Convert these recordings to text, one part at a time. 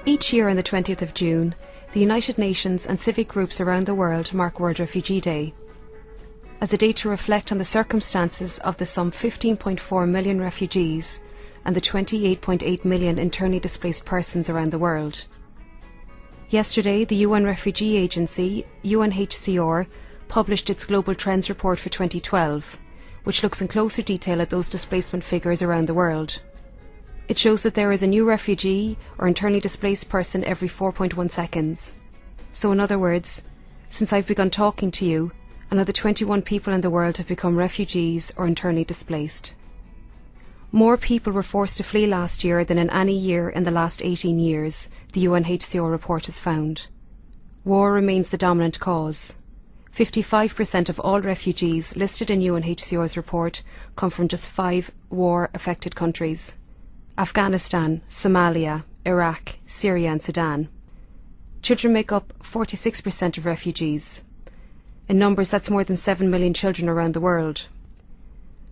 Each year on the 20th of June, the United Nations and civic groups around the world mark World Refugee Day, as a day to reflect on the circumstances of the some 15.4 million refugees and the 28.8 million internally displaced persons around the world. Yesterday, the UN Refugee Agency, UNHCR, published its Global Trends Report for 2012, which looks in closer detail at those displacement figures around the world. It shows that there is a new refugee or internally displaced person every 4.1 seconds. So in other words, since I've begun talking to you, another 21 people in the world have become refugees or internally displaced. More people were forced to flee last year than in any year in the last 18 years, the UNHCR report has found. War remains the dominant cause. 55% of all refugees listed in UNHCR's report come from just 5 war-affected countries: Afghanistan, Somalia, Iraq, Syria and Sudan. Children make up 46% of refugees. In numbers, that's more than 7 million children around the world.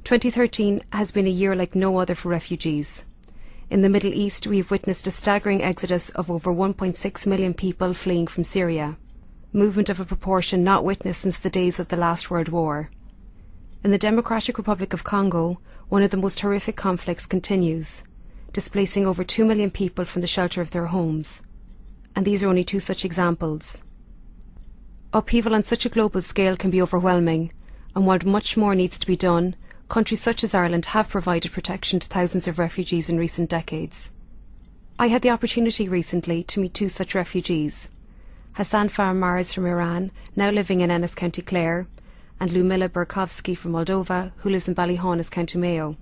2013 has been a year like no other for refugees. In the Middle East, we have witnessed a staggering exodus of over 1.6 million people fleeing from Syria, movement of a proportion not witnessed since the days of the last World War. In the Democratic Republic of Congo, one of the most horrific conflicts continues, displacing over 2 million people from the shelter of their homes. And these are only 2 such examples. Upheaval on such a global scale can be overwhelming, and while much more needs to be done, countries such as Ireland have provided protection to thousands of refugees in recent decades. I had the opportunity recently to meet 2 such refugees, Hassan Faramarz from Iran, now living in Ennis, County Clare, and Lumila Burkovsky from Moldova, who lives in Ballyhaunis, County Mayo.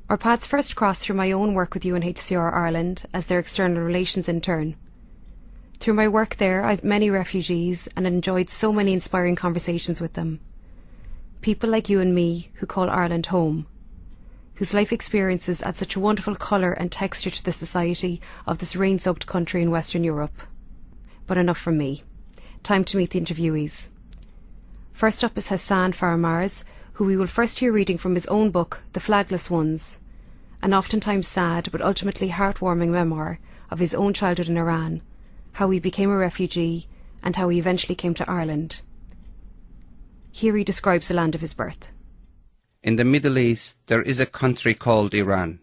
Our paths first crossed through my own work with UNHCR Ireland as their external relations intern. Through my work there, I've many refugees and enjoyed so many inspiring conversations with them. People like you and me who call Ireland home, whose life experiences add such a wonderful colour and texture to the society of this rain-soaked country in Western Europe. But enough from me. Time to meet the interviewees. First up is Hassan Faramarz, who we will first hear reading from his own book, The Flagless Ones, an oftentimes sad but ultimately heartwarming memoir of his own childhood in Iran, how he became a refugee, and how he eventually came to Ireland. Here he describes the land of his birth. In the Middle East, there is a country called Iran.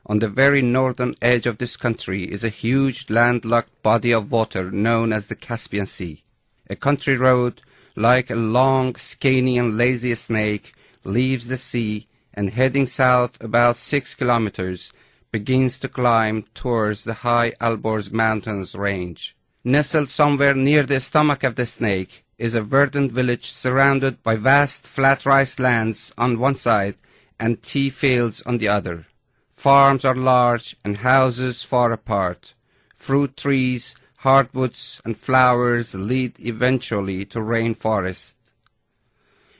On the very northern edge of this country is a huge landlocked body of water known as the Caspian Sea. A country road, like a long, skinny and lazy snake, leaves the sea and heading south about 6 kilometers, begins to climb towards the high Alborz Mountains range. Nestled somewhere near the stomach of the snake is a verdant village surrounded by vast flat rice lands on one side and tea fields on the other. Farms are large and houses far apart. Fruit trees, hardwoods and flowers lead eventually to rainforest.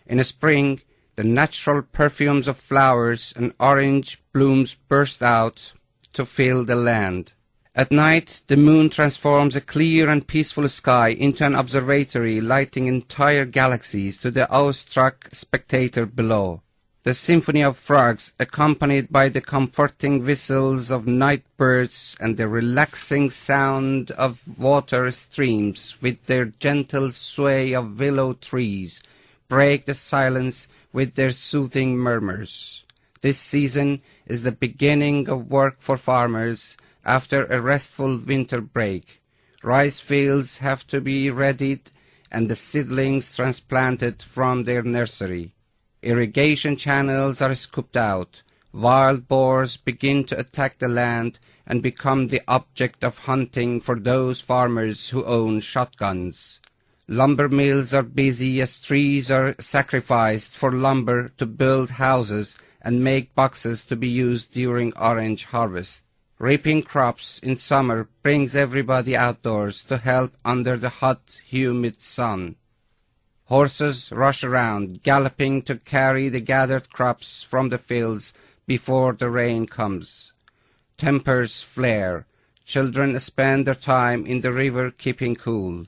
In spring, the natural perfumes of flowers and orange blooms burst out to fill the land. At night, the moon transforms a clear and peaceful sky into an observatory, lighting entire galaxies to the awestruck spectator below. The symphony of frogs, accompanied by the comforting whistles of night birds and the relaxing sound of water streams with their gentle sway of willow trees, break the silence with their soothing murmurs. This season is the beginning of work for farmers after a restful winter break. Rice fields have to be readied and the seedlings transplanted from their nursery. Irrigation channels are scooped out. Wild boars begin to attack the land and become the object of hunting for those farmers who own shotguns. Lumber mills are busy as trees are sacrificed for lumber to build houses and make boxes to be used during orange harvest. Reaping crops in summer brings everybody outdoors to help under the hot, humid sun. Horses rush around, galloping to carry the gathered crops from the fields before the rain comes. Tempers flare. Children spend their time in the river keeping cool.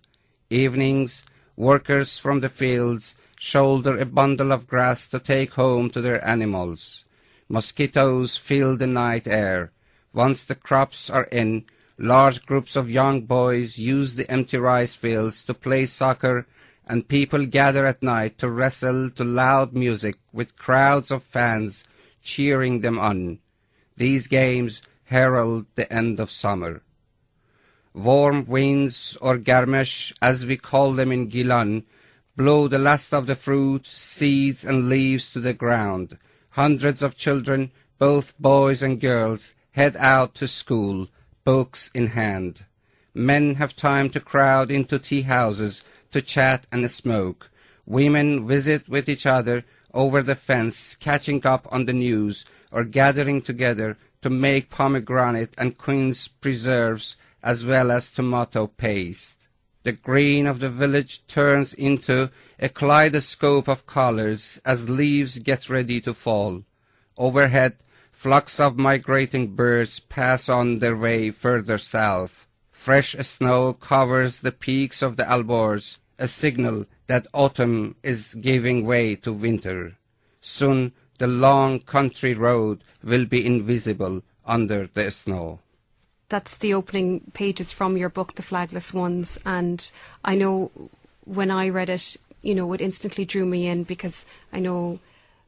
Evenings, workers from the fields shoulder a bundle of grass to take home to their animals. Mosquitoes fill the night air. Once the crops are in, Large groups of young boys use the empty rice fields to play soccer, and people gather at night to wrestle to loud music with crowds of fans cheering them on. These games herald the end of summer. Warm winds, or garmesh, as we call them in Gilon, blow the last of the fruit, seeds and leaves to the ground. Hundreds of children, both boys and girls, head out to school, books in hand. Men have time to crowd into tea houses to chat and smoke. Women visit with each other over the fence, catching up on the news, or gathering together to make pomegranate and quince preserves, as well as tomato paste. The green of the village turns into a kaleidoscope of colors as leaves get ready to fall. Overhead, flocks of migrating birds pass on their way further south. Fresh snow covers the peaks of the Alborz, a signal that autumn is giving way to winter. Soon the long country road will be invisible under the snow. That's the opening pages from your book, The Flagless Ones, and I know when I read it, it instantly drew me in because I know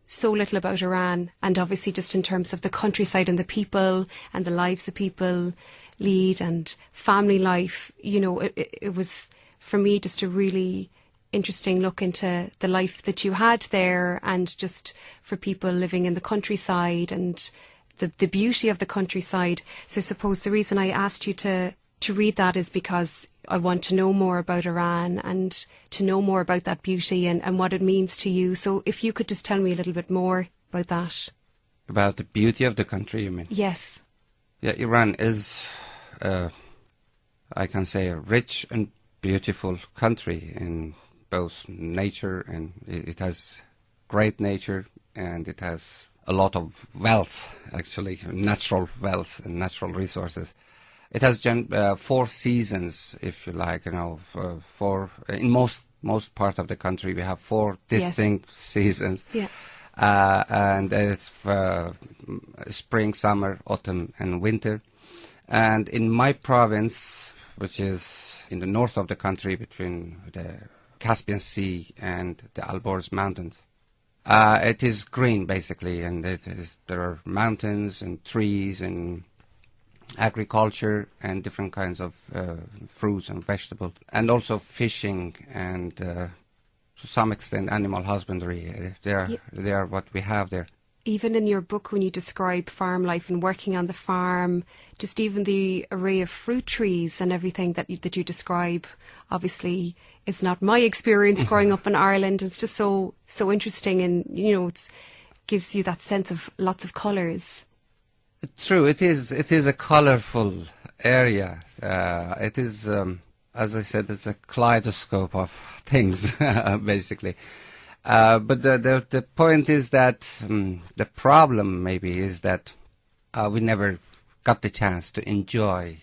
so little about Iran, and obviously just in terms of the countryside and the people and the lives that people lead and family life, it was for me just a really interesting look into the life that you had there, and just for people living in the countryside and the beauty of the countryside. So I suppose the reason I asked you to read that is because I want to know more about Iran and to know more about that beauty and what it means to you. So if you could just tell me a little bit more about that. About the beauty of the country, you mean? Yes. Yeah, Iran is, I can say, a rich and beautiful country in both nature, and it has great nature, and it has a lot of wealth, actually, natural wealth and natural resources. It has 4 seasons, if you like, in most part of the country we have 4 distinct seasons. Yeah. And it's spring, summer, autumn and winter. And in my province, which is in the north of the country between the Caspian Sea and the Alborz Mountains, it is green basically, and there are mountains and trees and agriculture and different kinds of fruits and vegetables, and also fishing and to some extent animal husbandry. They are what we have there. Even in your book, when you describe farm life and working on the farm, just even the array of fruit trees and everything that you describe, obviously it's not my experience growing up in Ireland. It's just so interesting, and it gives you that sense of lots of colours. True, it is a colourful area. It is, as I said, it's a kaleidoscope of things, basically. But the point is that the problem maybe is that we never got the chance to enjoy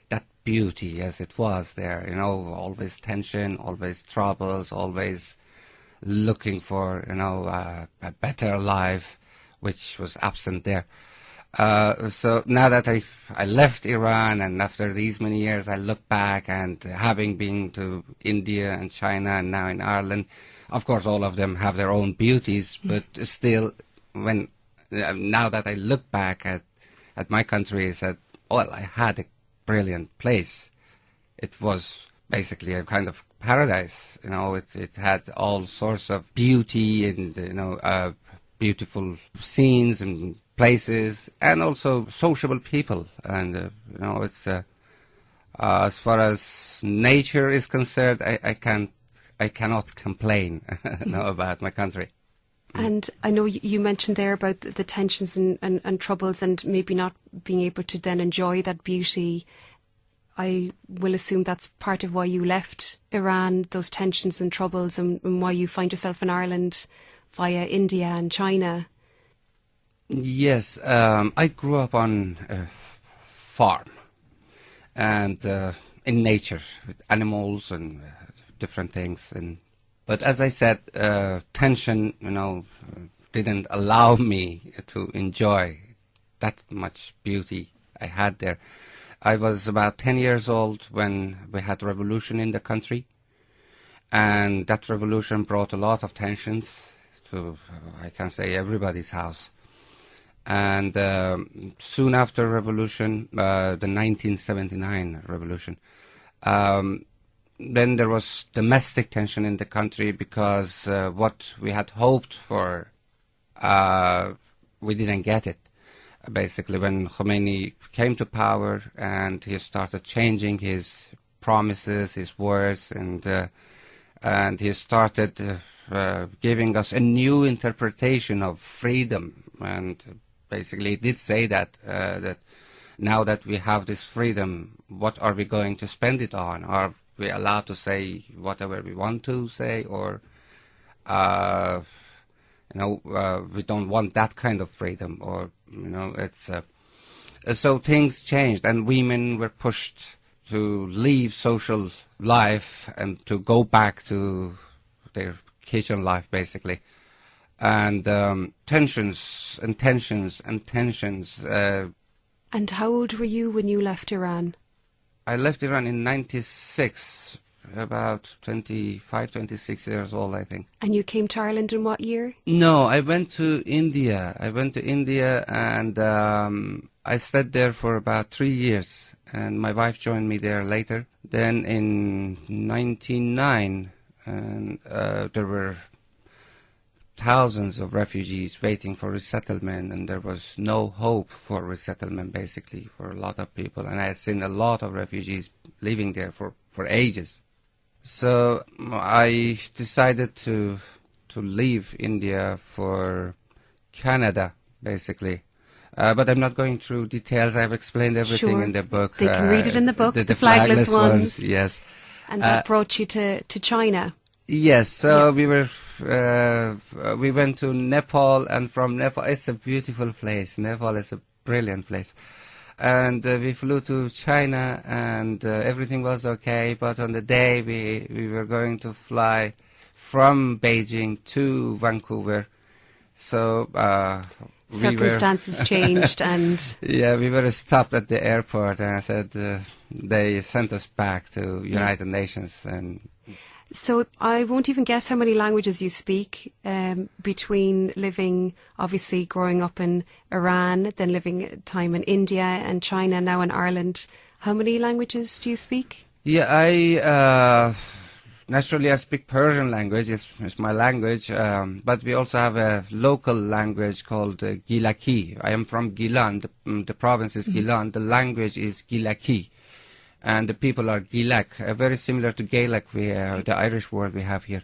that beauty as it was there. Always tension, always troubles, always looking for a better life, which was absent there. So now that I left Iran, and after these many years I look back, and having been to India and China and now in Ireland, of course all of them have their own beauties, but still now that I look back at my country, I said, well, I had a brilliant place. It was basically a kind of paradise. It had all sorts of beauty and beautiful scenes and places, and also sociable people, and it's as far as nature is concerned, I cannot complain about my country. And I know you mentioned there about the tensions and troubles, and maybe not being able to then enjoy that beauty. I will assume that's part of why you left Iran, those tensions and troubles, and why you find yourself in Ireland via India and China. Yes, I grew up on a farm and in nature with animals and different things. But as I said, tension, didn't allow me to enjoy that much beauty I had there. I was about 10 years old when we had revolution in the country, and that revolution brought a lot of tensions to, I can say, everybody's house. And soon after revolution, the 1979 revolution, then there was domestic tension in the country because what we had hoped for, we didn't get it. Basically, when Khomeini came to power and he started changing his promises, his words, and he started giving us a new interpretation of freedom. And basically, he did say that that now that we have this freedom, what are we going to spend it on? Are we allowed to say whatever we want to say, or we don't want that kind of freedom, or it's so things changed, and women were pushed to leave social life and to go back to their kitchen life, basically, and tensions. And how old were you when you left Iran? I left Iran in '96. About 25, 26 years old, I think. And you came to Ireland in what year? No, I went to India. And I stayed there for about 3 years. And my wife joined me there later. Then in 1999, there were thousands of refugees waiting for resettlement, and there was no hope for resettlement, basically, for a lot of people. And I had seen a lot of refugees living there for ages. So I decided to leave India for Canada, basically. But I'm not going through details. I've explained everything Sure. in the book. They can read it in the book, the flagless ones. Yes. And that brought you to China. Yes, so we went to Nepal, and from Nepal, it's a beautiful place. Nepal is a brilliant place. And we flew to China, and everything was okay. But on the day we were going to fly from Beijing to Vancouver, so circumstances changed, and yeah, we were stopped at the airport, and I said they sent us back to United Nations. And so I won't even guess how many languages you speak, between living, obviously growing up in Iran, then living time in India and China, now in Ireland. How many languages do you speak? Yeah, naturally I speak Persian language, it's my language, but we also have a local language called Gilaki. I am from Gilan, the province is Gilan, the language is Gilaki. And the people are Gilak, very similar to Gaelic, the Irish word we have here.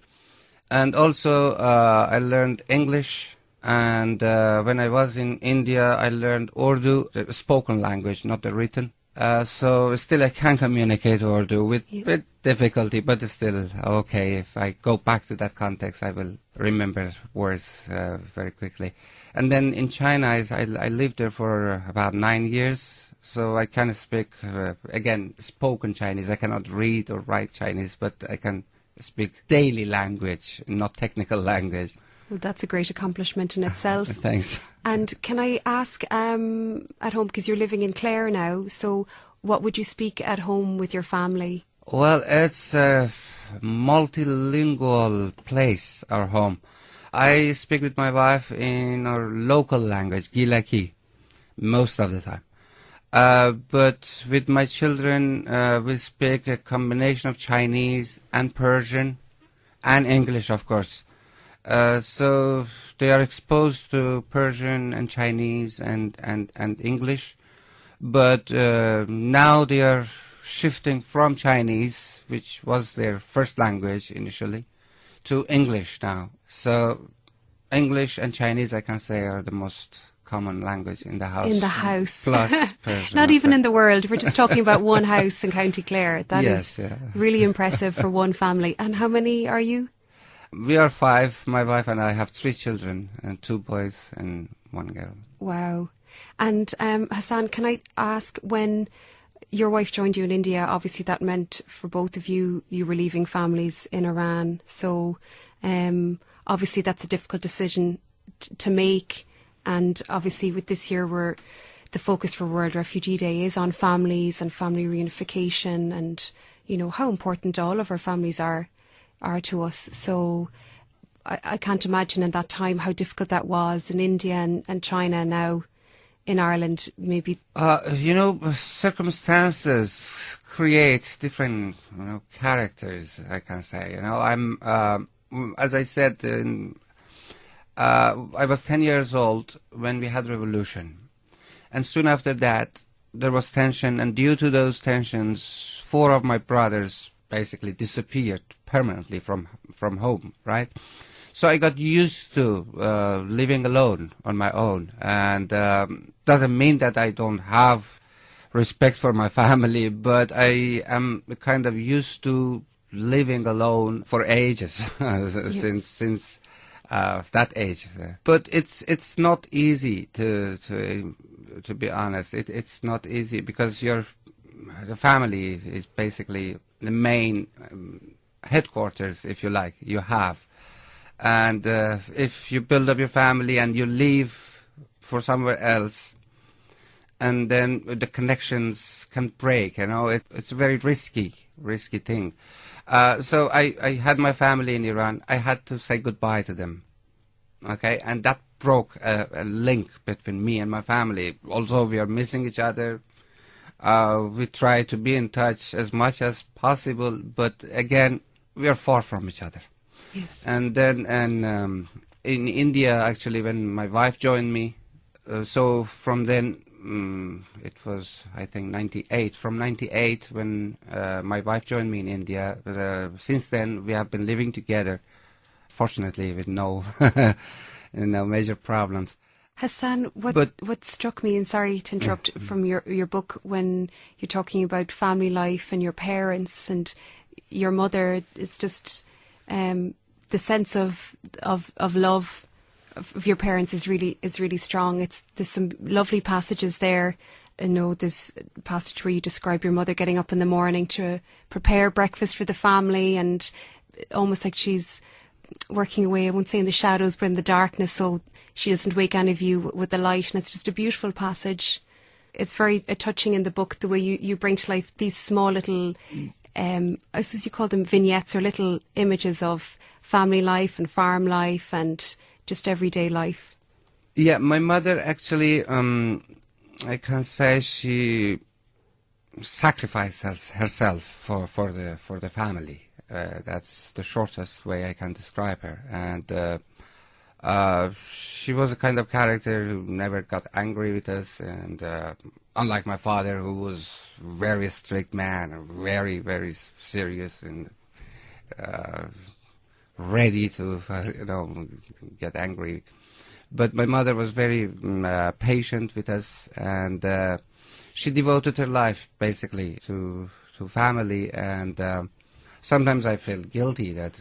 And also, I learned English, and when I was in India, I learned Urdu, the spoken language, not the written. So still I can communicate Urdu with difficulty, but it's still okay. If I go back to that context, I will remember words very quickly. And then in China, I lived there for about 9 years. So I can speak, again, spoken Chinese. I cannot read or write Chinese, but I can speak daily language, not technical language. Well, that's a great accomplishment in itself. Thanks. And can I ask, at home, because you're living in Clare now, so what would you speak at home with your family? Well, it's a multilingual place, our home. I speak with my wife in our local language, Gilaki, most of the time. But with my children, we speak a combination of Chinese and Persian and English, of course. So they are exposed to Persian and Chinese and English. But now they are shifting from Chinese, which was their first language initially, to English now. So English and Chinese, I can say, are the most common language in the house. In the house. Plus Persian. Not even in the world. We're just talking about one house in County Clare. That is really impressive for one family. And how many are you? We are 5. My wife and I have 3 children, and 2 boys and 1 girl. Wow. And Hassan, can I ask, when your wife joined you in India, obviously that meant for both of you, you were leaving families in Iran. So obviously that's a difficult decision to make. And obviously with this year, the focus for World Refugee Day is on families and family reunification, and how important all of our families are to us. So I can't imagine in that time how difficult that was in India and China, now in Ireland, maybe. Circumstances create different, characters, I can say. I'm, as I said, I was 10 years old when we had revolution. And soon after that, there was tension, and due to those tensions, 4 of my brothers basically disappeared permanently from home, right? So I got used to living alone on my own, and doesn't mean that I don't have respect for my family, but I am kind of used to living alone for ages since that age. But it's not easy to be honest. It's not easy because the family is basically the main headquarters, if you like, you have. And if you build up your family and you leave for somewhere else, and then the connections can break, it's a very risky thing. So I had my family in Iran. I had to say goodbye to them, okay? And that broke a link between me and my family. Although we are missing each other, we try to be in touch as much as possible, but again, we are far from each other. Yes. And then in India, actually, when my wife joined me, so from then, it was, I think, 98. From 98, when my wife joined me in India, since then we have been living together, fortunately with no major problems. Hassan, what struck me, and sorry to interrupt, from your book, when you're talking about family life and your parents and your mother, it's just the sense of love of your parents is really strong. There's some lovely passages there. I know there's a passage where you describe your mother getting up in the morning to prepare breakfast for the family, and almost like she's working away, I won't say in the shadows, but in the darkness, so she doesn't wake any of you with the light. And it's just a beautiful passage. It's very touching in the book, the way you bring to life these small little, I suppose you call them vignettes, or little images of family life and farm life and just everyday life. Yeah, my mother actually, I can say she sacrificed herself for the family. That's the shortest way I can describe her. And she was a kind of character who never got angry with us, and unlike my father, who was very strict man, and very, very serious and ready to get angry. But my mother was very patient with us, and she devoted her life basically to family. And sometimes I feel guilty that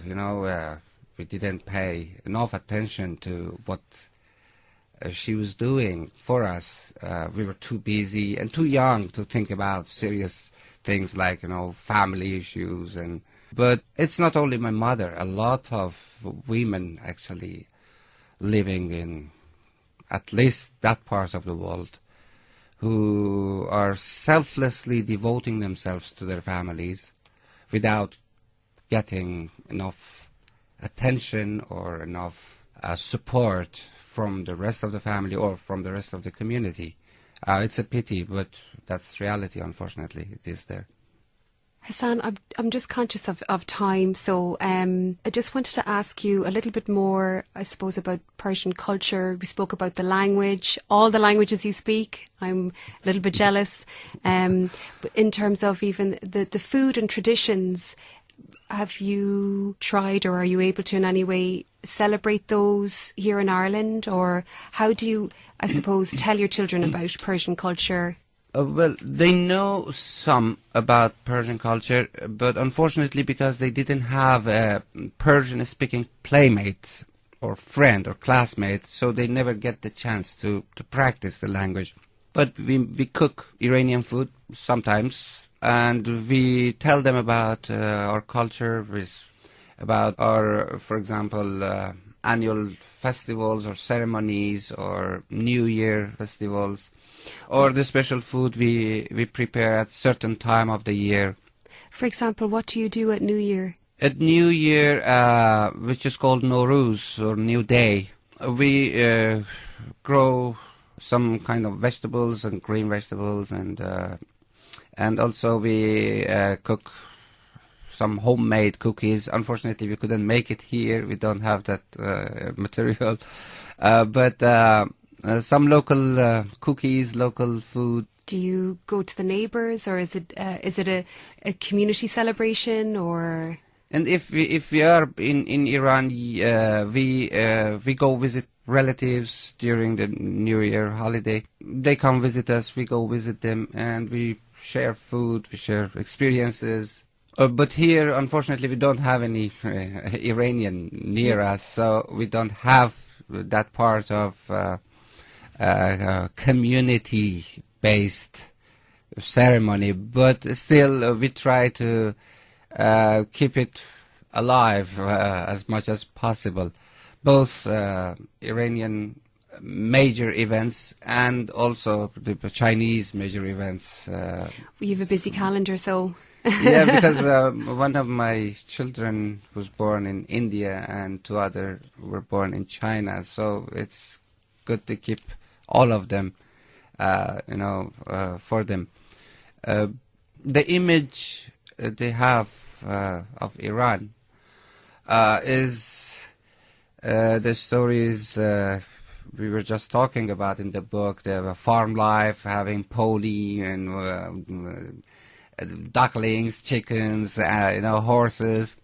we didn't pay enough attention to what she was doing for us. We were too busy and too young to think about serious things like family issues. But it's not only my mother. A lot of women actually living in at least that part of the world who are selflessly devoting themselves to their families without getting enough attention or enough support from the rest of the family or from the rest of the community. It's a pity, but that's reality, unfortunately. It is there. Hassan, I'm just conscious of time, so I just wanted to ask you a little bit more, I suppose, about Persian culture. We spoke about the language, all the languages you speak. I'm a little bit jealous. But in terms of even the food and traditions, have you tried, or are you able to in any way celebrate those here in Ireland? Or how do you, I suppose, tell your children about Persian culture? Well, they know some about Persian culture, but unfortunately, because they didn't have a Persian-speaking playmate or friend or classmate, so they never get the chance to practice the language. But we cook Iranian food sometimes, and we tell them about our culture, about our, for example, annual festivals or ceremonies or New Year festivals, or the special food we prepare at certain time of the year. For example, what do you do at New Year? At New Year, which is called Nowruz, or New Day, we grow some kind of vegetables and green vegetables, and also we cook some homemade cookies. Unfortunately, we couldn't make it here. We don't have that material. But some local cookies, local food. Do you go to the neighbours, or is it a community celebration, or? And if we are in Iran, we go visit relatives during the New Year holiday. They come visit us, we go visit them, and we share food, we share experiences. But here, unfortunately, we don't have any Iranian near us, so we don't have that part of community-based ceremony. But still, we try to keep it alive as much as possible. Both Iranian major events and also the Chinese major events. You have a busy calendar, so... Yeah, because one of my children was born in India and two other were born in China, so it's good to keep all of them, for them. The image they have of Iran is the stories we were just talking about in the book. They have a farm life, having pony and ducklings, chickens, horses,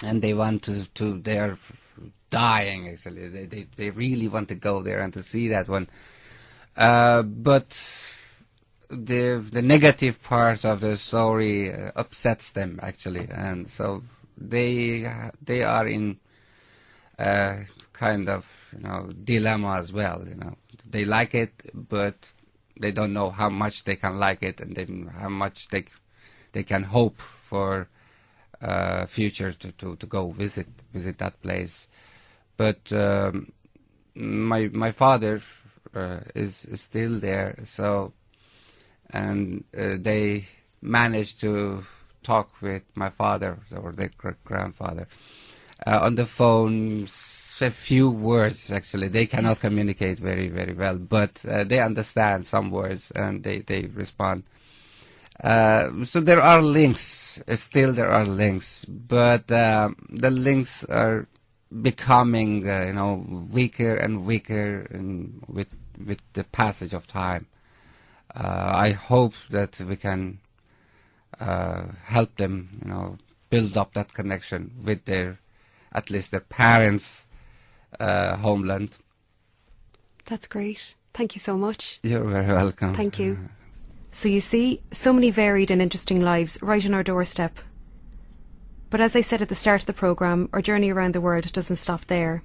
and they want to they are dying actually. They really want to go there and to see that one. But the negative part of the story upsets them actually, and so they are in kind of dilemma as well. They like it, but they don't know how much they can like it, and then how much they can hope for future to go visit that place. But my father is still there, so, and they managed to talk with my father or their grandfather on the phone. A few words actually. They cannot communicate very, very well, but they understand some words and they respond. So there are links. Still there are links, but the links are becoming weaker and weaker with the passage of time. I hope that we can help them build up that connection with at least their parents' homeland. That's great. Thank you so much. You're very welcome. Thank you. So you see, so many varied and interesting lives right on our doorstep. But as I said at the start of the programme, our journey around the world doesn't stop there.